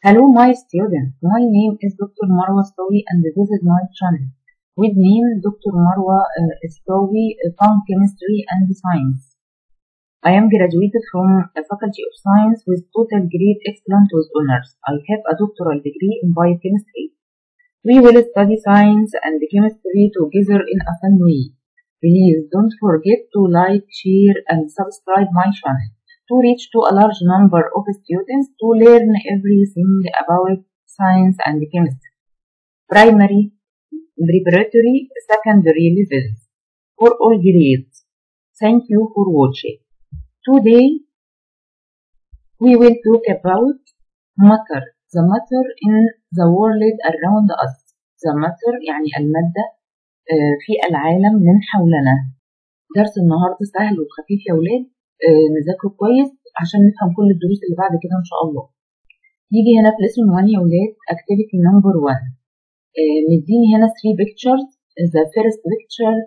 Hello, my students. My name is Dr. Marwa Stowi and this is my channel. With name Dr. Marwa Stowi from Chemistry and Science. I am graduated from Faculty of Science with total grade excellent with honors. I have a doctoral degree in biochemistry. We will study science and chemistry together in a fun way. Please don't forget to like, share and subscribe my channel to reach to a large number of students to learn everything about science and chemistry. Primary, preparatory, secondary levels for all grades. Thank you for watching. Today we will talk about matter, the matter in the world around us. The matter يعني المادة في العالم من حولنا. درس النهاردة سهل وخفيف يا ولاد، نذاكره كويس عشان نفهم كل الدروس اللي بعد كده ان شاء الله. يجي هنا في lesson 1 يا ولاد activity number 1. مديني هنا 3 pictures. The first picture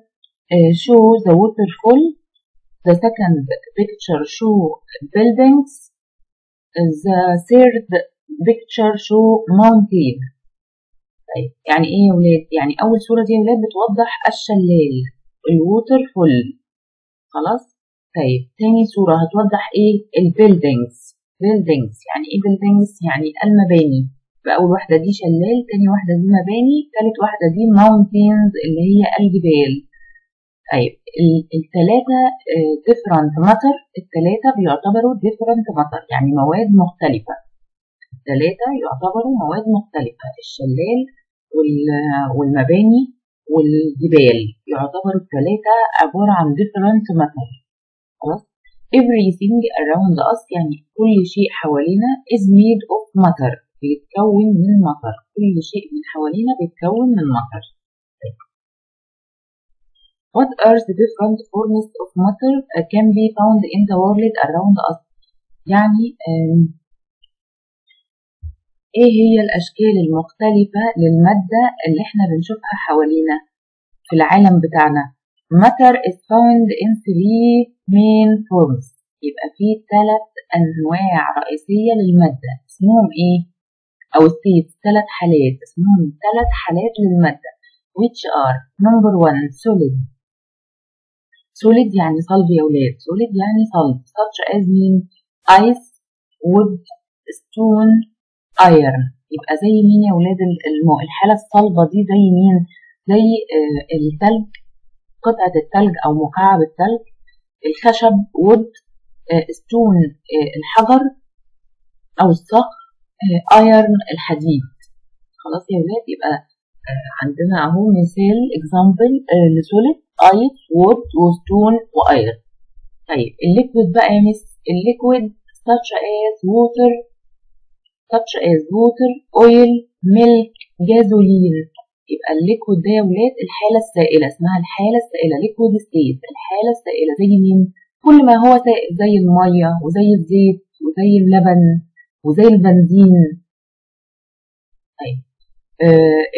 show the waterfall. The second picture show buildings. The third picture show mountain. طيب يعني ايه يا ولاد؟ يعني اول صورة دي يا ولاد بتوضح الشلال الووترفول. خلاص؟ طيب تاني صورة هتوضح ايه؟ البيلدينجز. بيلدينجز يعني ايه بيلدينجز؟ يعني المباني. فأول واحدة دي شلال، تاني واحدة دي مباني، تالت واحدة دي mountains اللي هي الجبال. طيب التلاتة different matter. التلاتة بيعتبروا different matter يعني مواد مختلفة. التلاتة يعتبروا مواد مختلفة. الشلال والمباني والجبال يعتبروا التلاتة عبارة عن different matter. خلاص؟ everything around us يعني كل شيء حوالينا is made of matter. بيتكون من matter. كل شيء من حوالينا بيتكون من matter. What are the different forms of matter can be found in the world around us؟ يعني ايه هي الاشكال المختلفة للمادة اللي احنا بنشوفها حوالينا في العالم بتاعنا؟ Matter is found in 3 main forms. يبقى فيه 3 أنواع رئيسية للمادة. اسمهم إيه؟ أو states 3 حالات. اسمهم 3 حالات للمادة. Which are number 1 solid. Solid يعني صلب يا ولاد. Solid يعني صلب. Such as mean ice, wood, stone, iron. يبقى زي مين يا ولاد الحالة الصلبة دي؟ زي مين؟ زي الثلج، قطعة الثلج أو مكعب الثلج، الخشب wood، stone الحجر أو الصخر، iron الحديد. خلاص يا ولاد؟ يبقى عندنا أهو مثال example لسوليد ice wood وستون وiron. طيب الليكويد بقى يا مس، الليكويد such as water oil milk gasoline. يبقى الليكويد ده يا ولاد الحالة السائلة، اسمها الحالة السائلة liquid state. الحالة السائلة زي مين؟ كل ما هو سائل زي المية وزي الزيت وزي اللبن وزي البنزين. طيب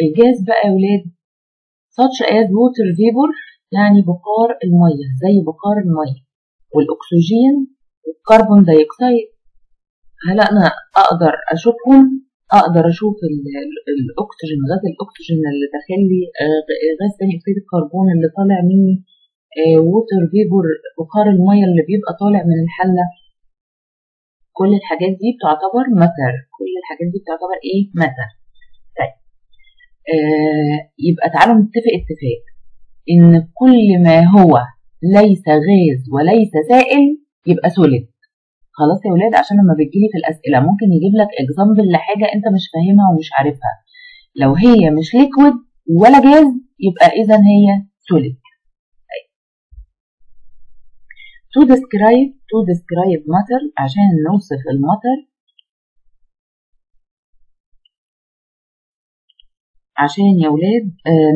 الجاز بقى يا ولاد such as water vapor يعني بخار المية، زي بخار المية، والأكسجين والكربون دايوكسيد. هل أنا أقدر أشوفهم؟ أقدر أشوف الأكسجين، غاز الأكسجين اللي داخل لي، غاز ثاني أكسيد الكربون اللي طالع مني، ووتر فيبور بخار المية اللي بيبقى طالع من الحلة. كل الحاجات دي بتعتبر ماتر. كل الحاجات دي بتعتبر إيه؟ ماتر. طيب يبقى تعالوا نتفق اتفاق إن كل ما هو ليس غاز وليس سائل يبقى سوليد. خلاص يا ولاد؟ عشان لما بتجيلي في الأسئلة ممكن يجيب لك اكزامبل لحاجة أنت مش فاهمها ومش عارفها. لو هي مش ليكويد ولا جاز يبقى إذا هي سوليد. to describe matter. عشان نوصف الماتر، عشان يا ولاد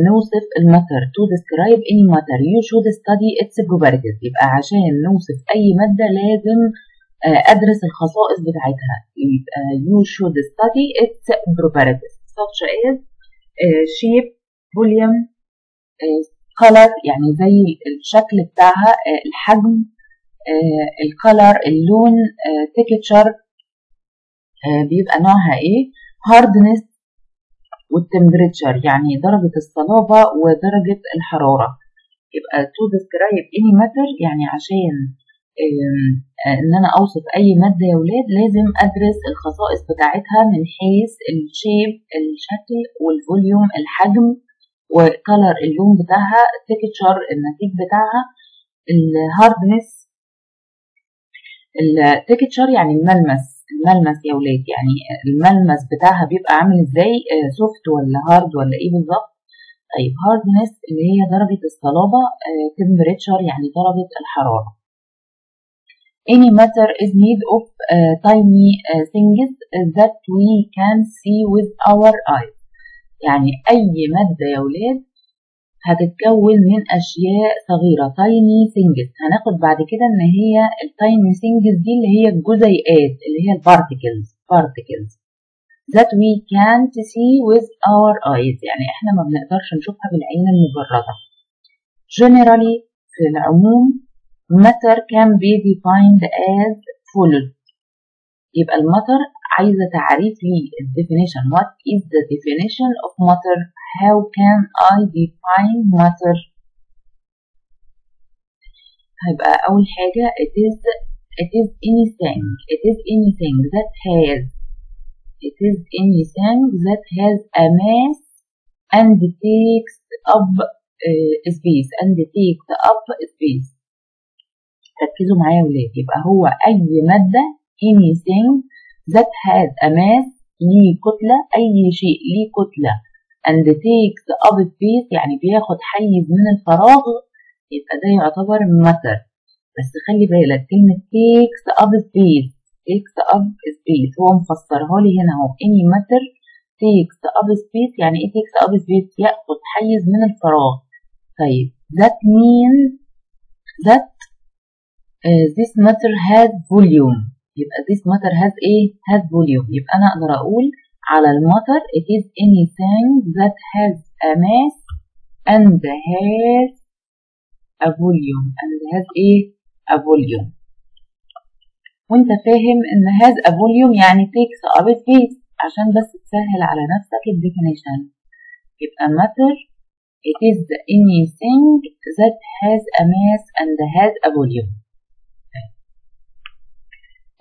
نوصف الماتر to describe any matter you should study its properties. يبقى عشان نوصف أي مادة لازم أدرس الخصائص بتاعتها. يبقى you should study its properties such as shape, volume, color يعني زي الشكل بتاعها، الحجم، الcolor اللون، texture. بيبقى نوعها ايه؟ hardness والtemperature يعني درجة الصلابة ودرجة الحرارة. يبقى to describe any matter يعني عشان ان انا اوصف اي مادة يا ولاد لازم ادرس الخصائص بتاعتها من حيث الشيب الشكل والفوليوم الحجم وكالر اللون بتاعها التكتشر النتيج بتاعها الهاردنس التكتشر يعني الملمس يا ولاد يعني الملمس بتاعها بيبقى عامل ازاي سوفت ولا هارد ولا ايه بالظبط. طيب هاردنس اللي هي درجة الصلابة temperature يعني درجة الحرارة. Any matter is made of tiny things that we can see with our eyes. يعني أي مادة يا ولاد هتتكون من أشياء صغيرة tiny things. هناخد بعد كده إن هي التايني things دي اللي هي الجزيئات اللي هي particles that we can't see with our eyes يعني إحنا ما بنقدرش نشوفها بالعين المجردة. Generally في العموم matter can be defined as follows. يبقى الماتر عايزة تعريف لي definition. What is the definition of matter? How can I define matter? هيبقى أول حاجة it is anything that has a mass and takes up space. ركزوا معايا يا ولاد. يبقى هو أي مادة anything that has a mass ليه كتلة أي شيء ليه كتلة and takes up space يعني بياخد حيز من الفراغ يبقى ده يعتبر matter. بس خلي بالك كلمة takes up space هو مفسرها لي هنا اهو any matter takes up space يعني ايه takes up space؟ ياخد حيز من الفراغ. طيب that means that this matter has volume. يبقى this matter has volume. يبقى أنا أقدر أقول على الماتر it is anything that has a mass and has a volume. وانت فاهم ان has a volume يعني takes up space عشان بس تسهل على نفسك الديفينيشن. يبقى matter it is anything that has a mass and has a volume.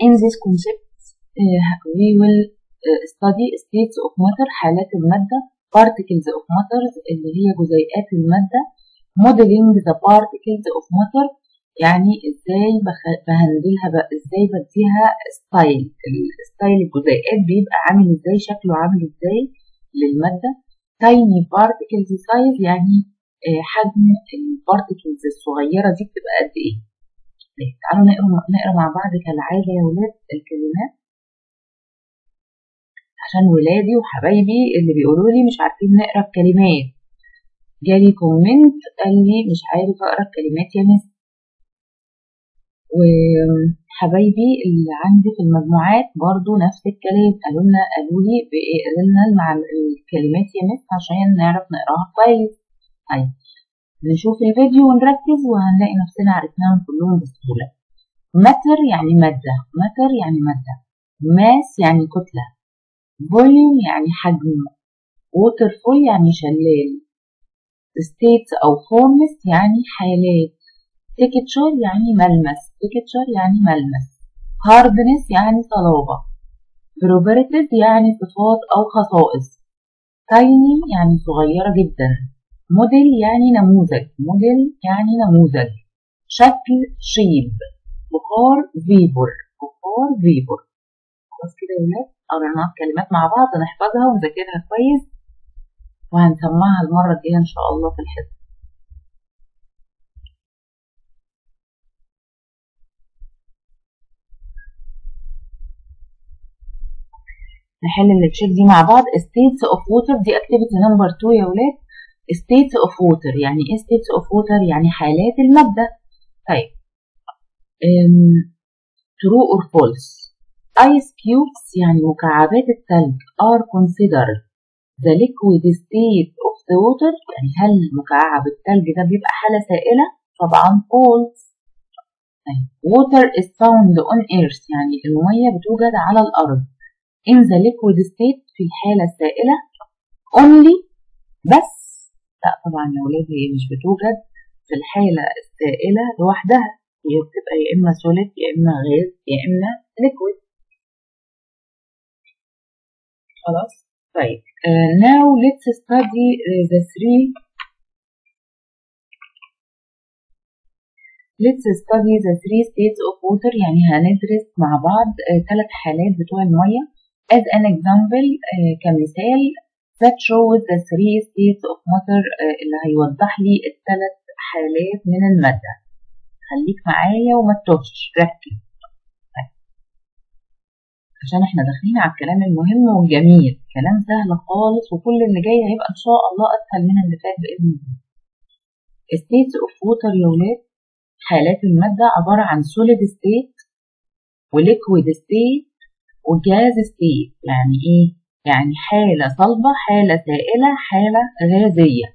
In this concept we will study states of matter حالات المادة particles of matter اللي هي جزيئات المادة modeling the particles of matter يعني ازاي بهندلها بقى ازاي بديها ستايل الجزيئات بيبقى عامل ازاي شكله عامل ازاي للمادة. tiny particles size يعني حجم البارتكلز الصغيرة دي بتبقى قد ايه. تعالوا نقرا مع بعض كالعادة يا ولاد الكلمات عشان ولادي وحبايبي اللي بيقولوا لي مش عارفين نقرا الكلمات. جالي كومنت قال لي مش عارف اقرا الكلمات يا مس. وحبايبي اللي عندي في المجموعات برضو نفس الكلام قالوا لنا مع الكلمات يا مس عشان نعرف نقراها كويس. طيب نشوف الفيديو ونركز وهنلاقي نفسنا عرفناهم كلهم بسهولة. matter يعني مادة mass يعني كتلة volume يعني حجم waterfall يعني شلال states أو forms يعني حالات texture يعني ملمس hardness يعني صلابة properties يعني صفات أو خصائص tiny يعني صغيرة جدا موديل يعني نموذج شكل shape بخار فيبور خلاص كده يا ولاد قرينا الكلمات مع بعض نحفظها ونذاكرها كويس وهنسمعها المرة الجاية إن شاء الله في الحفظ. نحل التشيك دي مع بعض. states of water دي activity number 2 يا ولاد. states of water يعني ايه states of water؟ يعني حالات المادة. طيب true or false. ice cubes يعني مكعبات الثلج are considered the liquid state of the water يعني هل مكعب الثلج ده بيبقى حالة سائلة؟ طبعا false. water is found on earth يعني المية بتوجد على الأرض in the liquid state في الحالة السائلة only بس. لا طبعا يا ولاد هي مش بتوجد في الحالة السائلة لوحدها، هي بتبقى يا إما solid يا إما غاز يا إما liquid. خلاص طيب now let's study the three states of water. يعني هندرس مع بعض 3 حالات بتوع المية as an example كمثال that shows the 3 states of water اللي هيوضح لي ال3 حالات من المادة. خليك معايا وما تتوهش، ركز عشان احنا داخلين على الكلام المهم والجميل، كلام سهل خالص وكل اللي جاي هيبقى ان شاء الله اسهل من اللي فات باذن الله. states of water يا ولاد حالات المادة عبارة عن solid state وليكويد state وجاز state. يعني ايه؟ يعني حالة صلبة، حالة سائلة، حالة غازية.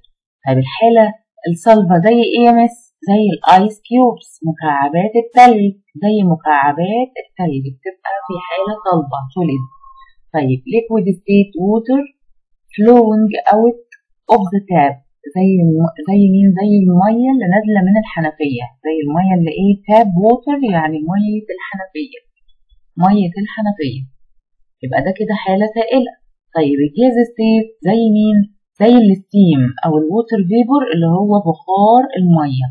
طيب الحالة الصلبة زي ايه يا مس؟ زي الايس كيوبس، مكعبات التلج، زي مكعبات التلج بتبقى في حالة صلبة solid. طيب liquid state water flowing out of the tap زي مين؟ زي المية اللي نازلة من الحنفية، زي المية اللي ايه؟ تاب ووتر يعني مية الحنفية، مية الحنفية، يبقى ده كده حالة سائلة. طيب الجاز ستيت زي مين؟ زي الستيم او الووتر فيبور اللي هو بخار المية.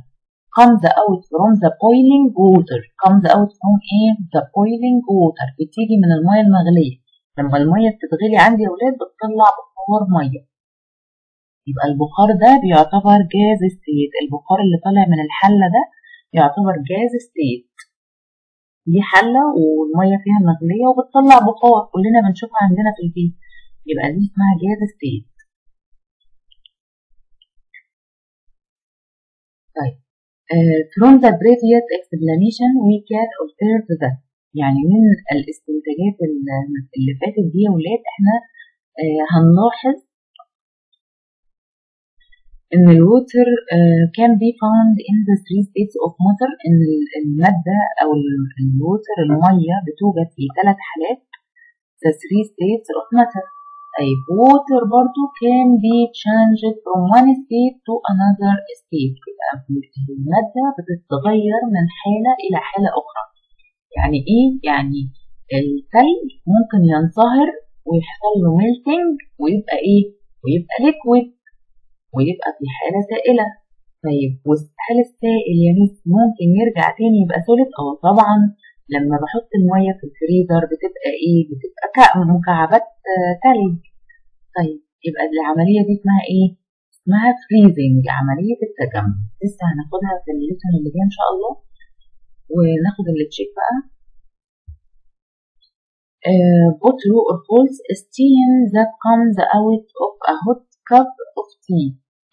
comes out from the boiling water. comes out from ايه؟ the boiling water بتيجي من المية المغلية. لما المية بتتغلي عندي يا ولاد بتطلع بخار مية، يبقى البخار ده بيعتبر جاز ستيت. البخار اللي طالع من الحلة ده يعتبر جاز ستيت. دي حلة والمية فيها مغلية وبتطلع بخار، كلنا بنشوفها عندنا في البيت، يبقى دي اسمها جاز ستيت. طيب from the previous explanation we can observe that. يعني من الاستنتاجات اللي فاتت دي يا ولاد احنا هنلاحظ إن الووتر can be found in the 3 states of matter. إن المادة أو الووتر المية بتوجد في 3 حالات the 3 states of matter. طيب water برضو can be changed from one state to another state. يبقى المادة بتتغير من حالة إلى حالة أخرى. يعني إيه؟ يعني الثلج ممكن ينصهر ويحصل له melting ويبقى إيه؟ ويبقى liquid ويبقى في حالة سائلة. طيب والحال السائل يا مس ممكن يرجع تاني يبقى سوليد؟ طبعا لما بحط المية في الفريزر بتبقى ايه؟ بتبقى مكعبات تلج. طيب يبقى العملية دي اسمها ايه؟ اسمها فريزنج، عملية التجمد. لسه هناخدها في الليسون اللي جاي ان شاء الله. وناخد اللي تشيك بقى. both true or false steam that comes out of a hot cup of tea.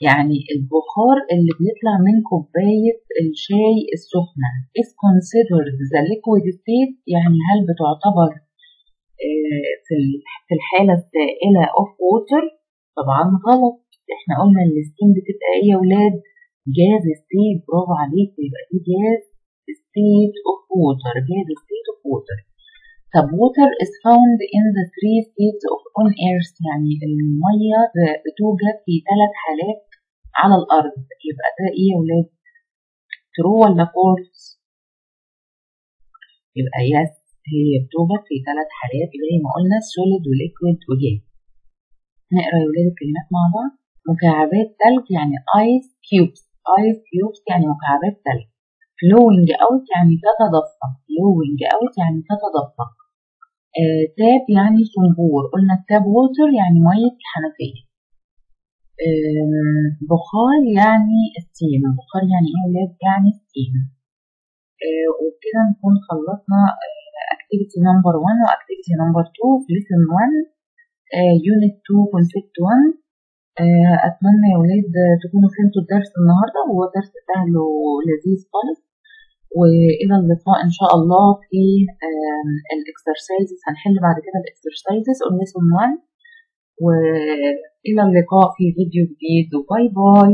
يعني البخار اللي بيطلع من كوباية الشاي السخنة is considered the liquid state. يعني هل بتعتبر في الحالة السائلة of water؟ طبعا غلط. احنا قلنا ان الستيم بتبقى ايه يا ولاد؟ جاز ستيت. برافو عليك، يبقى دي جاز ستيت of water، جاز ستيت of water. طب water is found in the 3 states on earth. يعني المية بتوجد في 3 حالات على الأرض. يبقى ده إيه يا ولاد؟ true ولا false؟ يبقى yes، هي بتوجد في 3 حالات زي ما قلنا solid وliquid وجاز. نقرأ يا ولاد الكلمات مع بعض. مكعبات تلج يعني ice cubes. ice cubes يعني مكعبات تلج. flowing out يعني تتدفق. flowing out يعني تتدفق. تاب يعني صنبور. قلنا التاب ووتر يعني مية الحنفية. بخار يعني ستيم. بخار يعني ايه يا ولاد؟ يعني ستيم. وبكده نكون خلصنا activity number 1 و activity number 2 في lesson 1 unit 2 concept 1. أتمنى يا ولاد تكونوا فهمتوا الدرس النهاردة، هو درس سهل ولذيذ خالص. وإلى اللقاء إن شاء الله في الإكسرسايزز. هنحل بعد كده الإكسرسايزز on lesson 1. وإلى اللقاء في فيديو جديد، وباي باي.